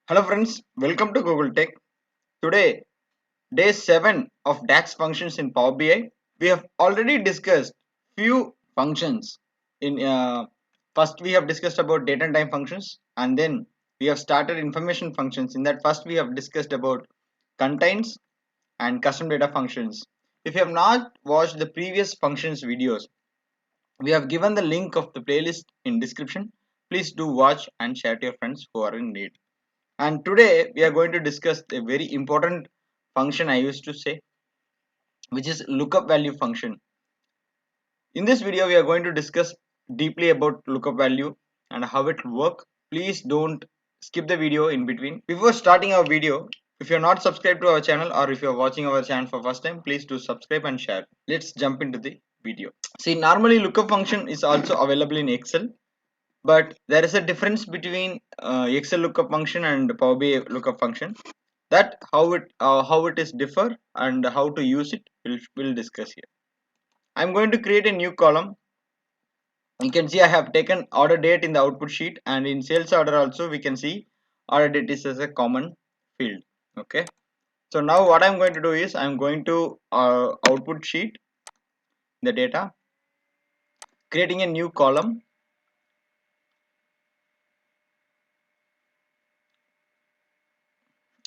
Hello friends, welcome to Google Tech. Today, day 7 of DAX functions in Power BI. We have already discussed few functions. In First we have discussed about date and time functions, and then we have started information functions. In that first we have discussed about contains and custom data functions. If you have not watched the previous functions videos, we have given the link of the playlist in description. Please do watch and share to your friends who are in need. And today we are going to discuss a very important function I used to say, which is lookup value function. In this video, we are going to discuss deeply about lookup value and how it works. Please don't skip the video in between. Before starting our video, if you're not subscribed to our channel or if you're watching our channel for first time, please do subscribe and share. Let's jump into the video. See, normally lookup function is also available in Excel, but there is a difference between Excel lookup function and Power BI lookup function. That how it is differ and how to use it we'll discuss here. I'm going to create a new column. You can see I have taken order date in the output sheet, and in sales order also we can see order date is as a common field. Okay, so now what I'm going to do is I'm going to output sheet the data, creating a new column.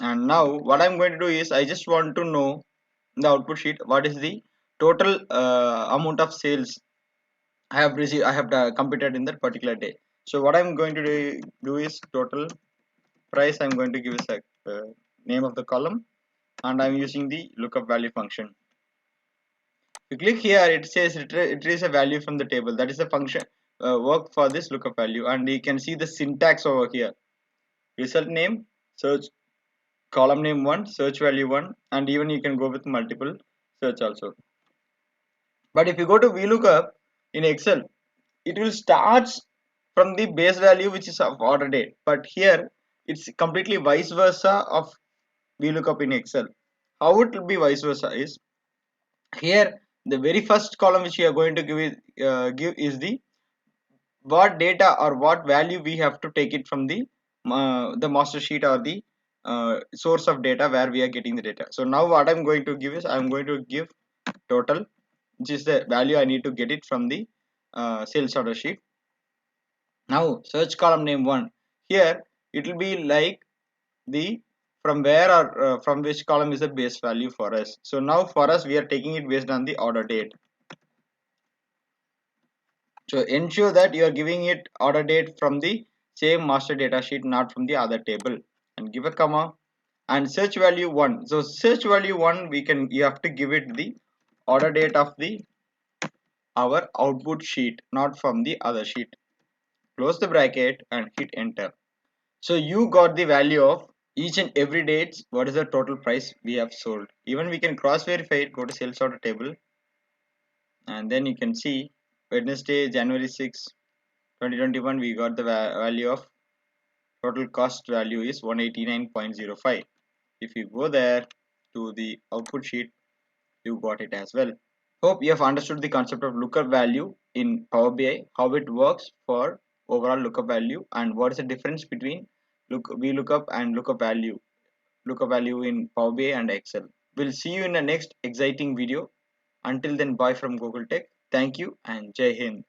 And now what I'm going to do is I just want to know in the output sheet what is the total amount of sales I have received, I have completed in that particular day. So what I'm going to do is total price. I'm going to give a name of the column, and I'm using the lookup value function. You click here, it says it is a value from the table. That is a function work for this lookup value, and you can see the syntax over here. Result name, search column name 1, search value 1, and even you can go with multiple search also. But if you go to VLOOKUP in Excel, it will start from the base value which is of order date, but here it's completely vice versa of VLOOKUP in Excel. How it will be vice versa is, here the very first column which you are going to give is the what data or what value we have to take it from the master sheet or the source of data where we are getting the data. So now what I'm going to give is I'm going to give total, which is the value I need to get it from the sales order sheet. Now search column name 1, here it will be like the from where or from which column is the base value for us. So now for us we are taking it based on the order date. So ensure that you are giving it order date from the same master data sheet, not from the other table, and give a comma. And search value 1, so search value 1 you have to give it the order date of the our output sheet, not from the other sheet. Close the bracket and hit enter. So you got the value of each and every date. What is the total price we have sold? Even we can cross verify it. Go to sales order table, and then you can see Wednesday, January 6, 2021, we got the value of total cost value is 189.05. If you go there to the output sheet, you got it as well. Hope you have understood the concept of lookup value in Power BI, how it works for overall lookup value, and what is the difference between VLOOKUP and lookup value in Power BI and Excel. We'll see you in the next exciting video. Until then, bye from Google Tech. Thank you and Jai Hind.